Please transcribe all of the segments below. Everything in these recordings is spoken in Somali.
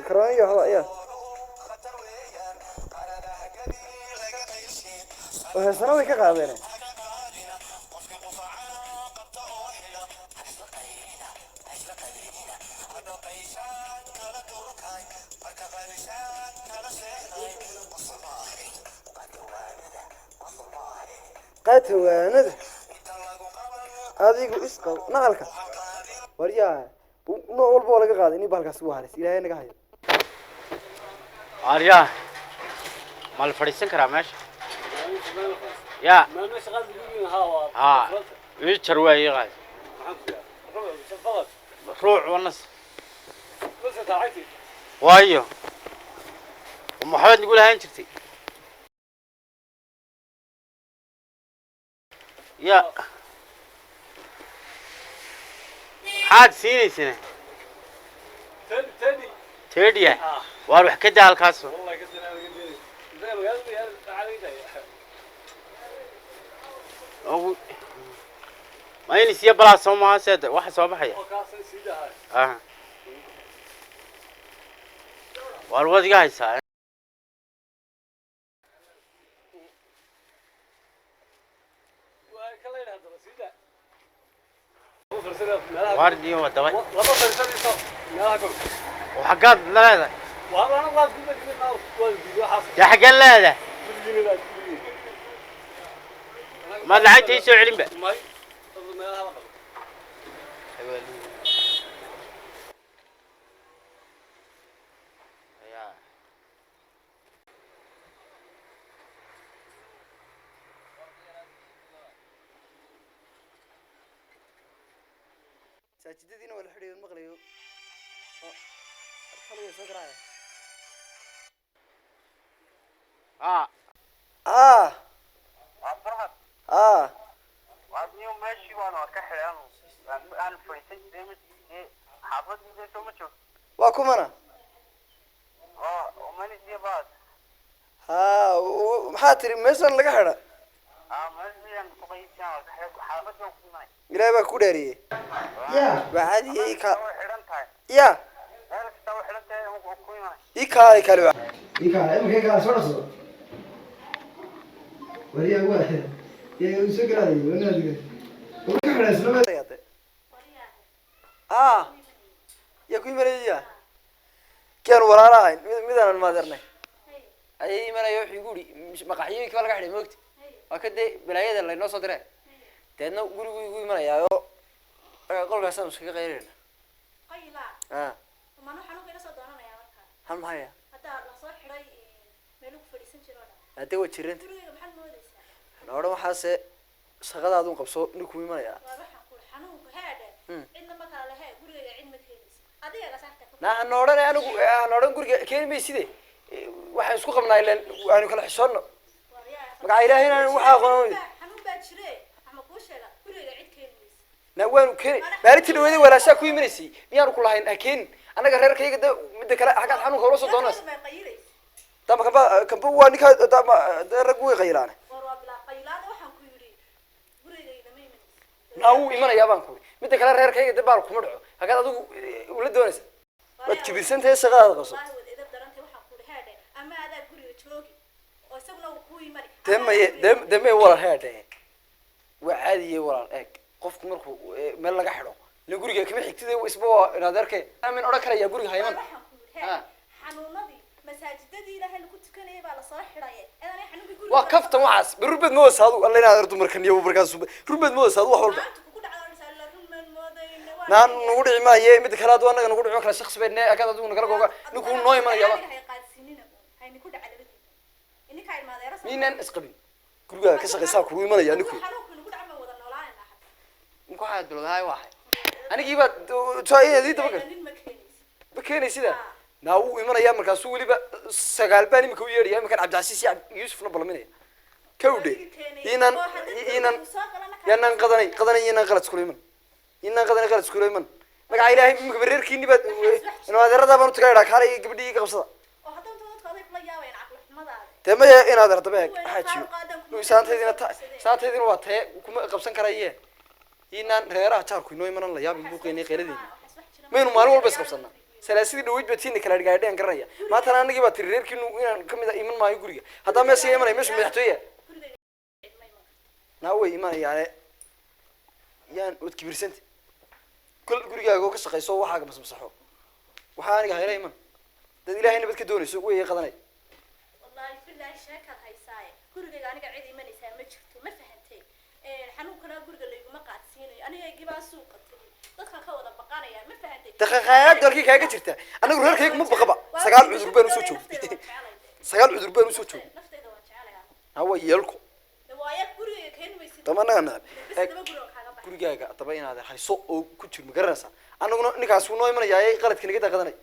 كرانية هذا إيه وهالسنة ذيك قاعدين قاتوا هذه إسقى نعلك وريا نقول بولا قاعد إني بالك سواه رس إلى هنا قاعد أريا مال فريسين كرامش يا يشتروا أي غاز روح ونص وايو ومحمد نقول هاي انترتي يا حاد سيني سنة تدي واروح كده على الكاسو والله كده انا قدي زي ما قلت يا تعالي او ما ينسي بلا سوما سد واحد صباحيه والواد قاعد ساعه واردي هو دواي وحقات لا هذا يا حق لا هذا ما لعيت يسوي علم بقى ساجدين ولا حرير المغليو خليه سكراي وابني ماشي وانا كحيان انا فريسين ديمت حافظ زي تومتشو واكم انا وماني دي بعد ومحاتري مثلا لقى حدا مثلا كويسان حافظ يوم إلى بقى كودري يا بعد يكا يا يا يكا يكا يكا صورة وريا واحد يا يوسف قال لي وانا ادري وكحنا اسمه يا كوي مريا كان ورانا ميدان ما درنا اي مرا يوحي يقولي مش مقاحيي كلا غخدي موقت وكدي بلايده لا نو سو دره تedna gurigu imanayaayo qolkaas aan iska qeyreen qayla ma nu xanuun keenay soo doonanaya marka hal mahaya hada la soo xiray meel ugu fadhiisan jiro hada waa jireen guriga maxaa moodaysaa nooro waxaase shaqadaadu qabso ninku imanaya waxa ku xanuunka heede cidna ma kala lahayn guriga cid ma keenaysa adiga la saartay nooran anigu nooran guriga keenay sidee waxa isku qabnaa ilaan aanu kala xishoodno magaca ilaahayna waxa aqoon xanuun baa jiree نوان كين مالتي لو هذي ولا شيء كوي منسي ميانو كل هاي أكين أنا قرر كي قد مدة كلا حاجات حنو خلاص دونس تام كم بوا نيكا تام رجوي غيرانه ناو إيمان يا بانكو مدة كلا رجر كي قد بارك مدعو حاجات هذو ولد دونس وتكبر سنت هي سجاد قصة دم ورا هذا وعادي ورا إك قف مرخو مال لقى حلو لجوري كم حكتي أسبوع نادرك أمين أراك يا جوري هايمن حنونضي مساجدي له اللي كنت كان يبى على صالح حراية أنا حنو بيقول وقفت معس بربد موس هذا الله ينادر مركن يوم بركان ربد موس هذا وحول نان نقول ما هي مد كلاد وانا نقول عكر شخص بيننا أكاد أدون نقول نكون نوي ما يلا مين أسقبين كل كسر قصة كل ما يلا نكون واحد بلو هاي واحد أنا جيبت شيء هذي تبغى بكيني سيدا ناو إيمان أيام مركز سولي بقى سجال بني مكوير أيام كان عبد العزيز يعني يوسف نبلا مني كودي ينان قدني ينان غلط سكولي من ينان قدني غلط سكولي من ما قايل هاي مكبرر كيني بس إنه هذا ردا بنو تكايرك هاي قبدي قبصة تما إن هذا رتبه حاجيو سانت هذين وقتها وكم قبصن كرايه إننا رأى تاركوا إنه يمرن الله يابي بوقيني قيلدي ما إنه مالو بس قبصنا سلاسل دويد بتيني كلا رجعدين كرنيا ما ترى أنا جبت الرير كأنه كم إذا إيمان ما يقولي هذا ما سيء إيمان مش محتوية ناوي إيمان يعني وتكبر سنت كل قرية جو كسر يسوي حاجة بس مسحوه وحاني جاي إيمان ده إلهي نبت كدوني سوقي يا قدني والله في الله شاكر هاي ساي قرية أنا قاعد إيمان يسمى شفته ما فهمتي حنو كنا قرية اللي ما قاعد سيني أنا جاي جيبها سوق dadka ka wada baqanaya ma fahantay daqiiqaad dalkii kaaga jirta anigu reerkayga ma baqaba sagaal cudur baan u soo joogay sagaal cudur baan u soo joogay naftayda waan jecelahay hawa yeelku waaya guriga keen maysid tamanaana gurigaaga taba inaad hayso oo ku jir ma garanaysa anaguna ninkaas uu noo imanayay qaladka naga daqadanay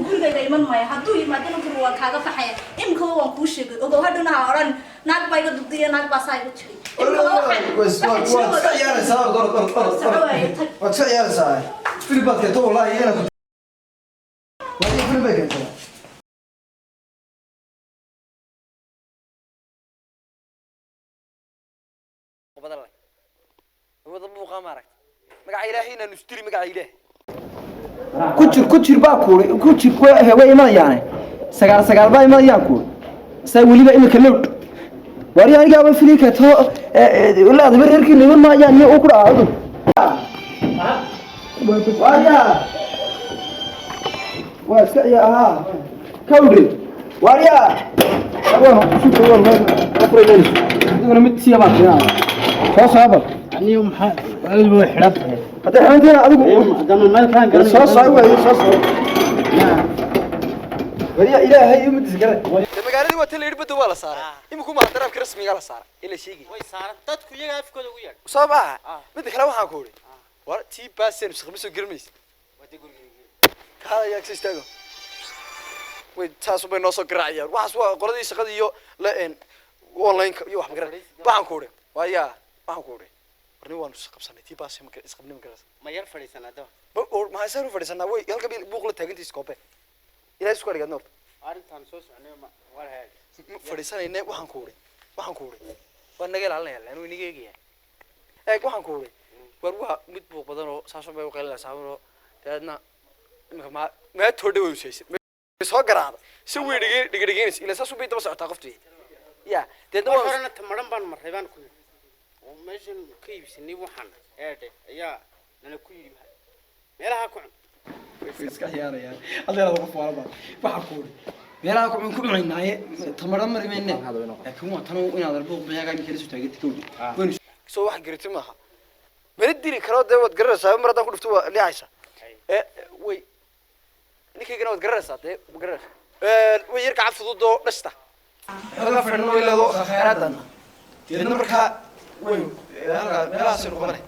gurigayga iman maayo hadduu yimaadana guriga waan kaaga faxaya imika waan kuu sheegay ogow hadhana ha oran naag baa iga dubdiya naag baa saa iga jiray كتير باكوري كتير هواي ما يعني سجال باي ما يأكل سوي لي بقى مكلوت واري أنا جاب فيك هو ولا ده برير كي نقول ما يعني أكل عادو واريا واسكت ها كودي واريا أبوه شو تقول ما أفرج أنا متسيا ما فينا خلاص هذا يعني يوم قلبه حرفه هذا عندنا أدوك دام المال كان قال صاص أيوة صاص واريا إلهي يوم تذكره magaalada waa taleer bad wala saaray imku ma darabka rasmiga la saaray ila sheegi way saaran dadku iyaga afkooda ugu yeer sabaa mid kale waxaan ku oray war tii baasen shaqmiso girmays wadi guriga kala yaa istaago way taasoo bay noo soo garaacayaan waxaas waa qoladii shaqada iyo la online iyo wax magaran waxaan ku oray waaya waxaan ku oray warni waan is qabsanay tii baasen ma isqabnimo garas ma yar fadhiisanado ma haysan fadhiisanaa way halka buuq la taagantiis koobe ilaahay isku dhigaad noor arintan soo soconay ma war haag fadhiisanayna waxaan ku oray waa naga ilaalinaya laanu inaga eegaya waxaan ku oray war waa mid buuq badan oo saaso bay u qeylaa saabro taadna ma toodhe way usaysan soo garaada si weey dhigaynas ila saaso bay daba socotaa qoftii ya taadna waa horena tamaran baan marreebaan ku oo meeshan ka iibsanay waxaan eede ayaa nana ku yiri meelaha ku iska ciyaarayaan adeer qof walba waxa ku oray meelaha ku cunaynaay tamaran marimeene laakiin waa tan inaad arbuuq biyaga imkana soo taagay tikowdi waan soo wax gartay maaha mara diri karo dee wad garanaysaa mar haddaan ku dhufto waa leexaysa way ninkaygana wad garanaysaa dee garanaysaa way yarka cad fudud oo dhashta xogaa fadhno way leedo khayraadana deedna markaa way meelahaas inu qabanay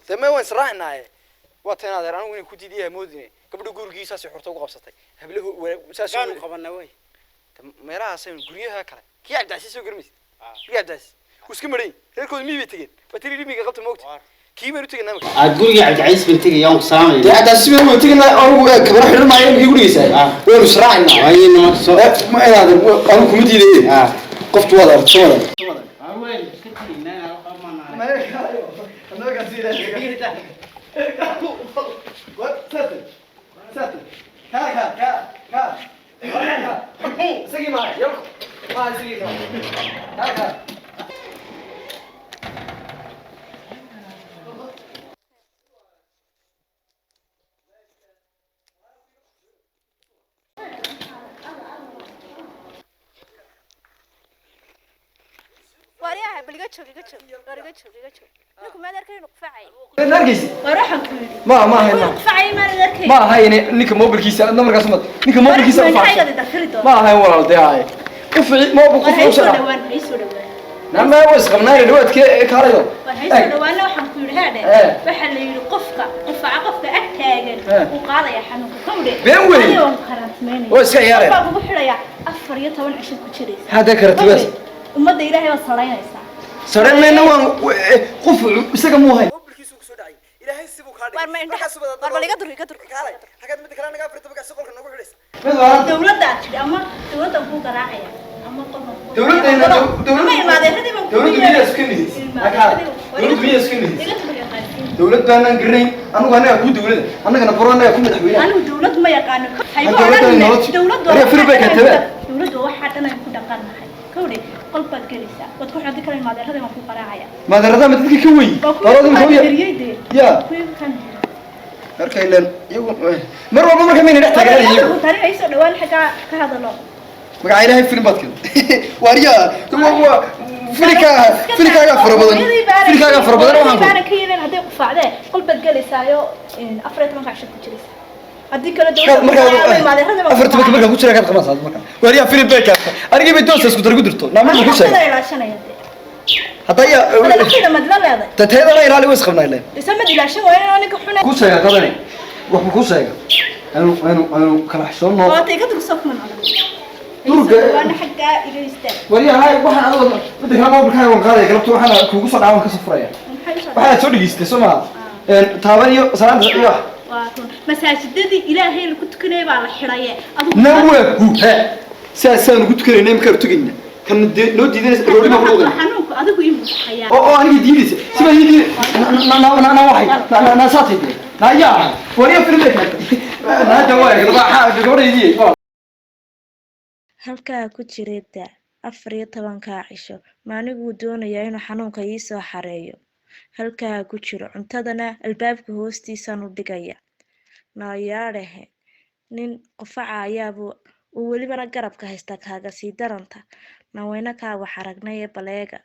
dee may waan israacinaaye waa tan adeer anigu inay ku diidiyaha moodine gabadha gurigiisaas xorta ugu qabsatay hablahu saas gaanu qabanay way meelahaas guryaha kale kii cabdaasi soo garmaysid kii cabdaasi وسكم مري هيكون مي بيتجين بتري مي قبل موت كي ما نتجين نامك أقول قاعد عايز بنتجي يوم سامي ده عاد السبب هو تجينا أو كبر حلو ما يقول يسأل وين سرعنا أي ما هذا أنا كمدي ليه قفت وضع صورة وين كتير أنا ما هيك أنا قاعد ساتل ها سقي معي يلا ما سقي ها واريها بلقتشو نكون ما ذكرين قفعي نرجس وراح ما هي قفعي ما ذكرين ما هي نيك موبل كيس أنا مرة قسمت نيك موبل كيس ما هي ولا ده هاي قفعي موبل قفعي نعم ما وش قمنا الوقت كاريو وهي وانا وحنقول هذا بحل يقفك قفعة أكتاجر وقال يا حنوك كمري بين وين اليوم خرطمين وش يا بابا بحلا يا أفر يتون عشان كشري هذا كرت بس وما ديره وصلنا يسا صرنا نوع قفع سجى مو هاي إلهي سيبوك هذا وارما إنت وارما لقدر كالي حاجات بدك أنا قافرت بقى سوق لك نقول ليس دولة ده أما دولة أبوك راعية أما قلنا دولة ما هي ما ده هذي دولة بيجي سكني dowlad miyaa iska nidis iga tabar yaqaansiin dowlad baanaan garanayn anigu anaga ku dowlada annagana baro anaga ku madaxweynaha anigu dowlad ma yaqaano haybo dowladda oran nolosha. dowladda Ariga Philippe ka tabe. dowladda waxa dhan ay ku dhaqanahay kowdhe qolbaad gelaysaa wad ku xadi kale maadeerada ma ku qaraacaya maadarada ma dadkii ka weyn baroodi ma hooya ya kuwi kan marka ilan iyagu mar walba marka mayna dhex taagan iyagu tari ay soo dhawaan xaga ka hadalo magaca ilaahay film baad kale wariya waa filikaaga farabadan waxaan baana ka yeelan haday ku faacdee qolbaad gelaysaayo 14 ka shaqo jiraysa hadii kale dowladda maadeerada ma afarta marka ku jira ka qamasaad marka wariya film beeka aniga bay doos isku dargu dirto naamada ku sheegay hadda ya kida madlaleeda tateeda la ilaali way isqabnaa ileen isma dilaashan waa inaan ka xunay ku sheega qadani wax ku sheega anu kala xishoono waa tay ka dursof man durga waana xagga igeystaa wariya hay waxaan adiga midda kale mobilkaaga waan qaaday galabta waxaan kuugu soo dhaawan ka safraya waxaad soo dhageystay Soomaa taaban iyo salaad iyo masaajidadii ilaahay lagu tukanay baa la xiraye nawa ku ha saasaan ugu tukanay markaa tugayna kan loo diidanay roodi ma roodi xanuunku adigu in xayaa oo aniga diidaysa sima yidi na waxay na saatay na ya wariya filmka na dawaay gabadhaydii halkaa ku jireeda 14 cisho maanigu doonayaa inuu xanuunka ii soo xareeyo halkaa ku jiro cuntadana albaabka hoostiisaan u dhigaya naayaadhe nin qofaca ayaabuu uu welibana garabka haysta kaaga sii daranta naweyna kaa wax aragnay ee baleega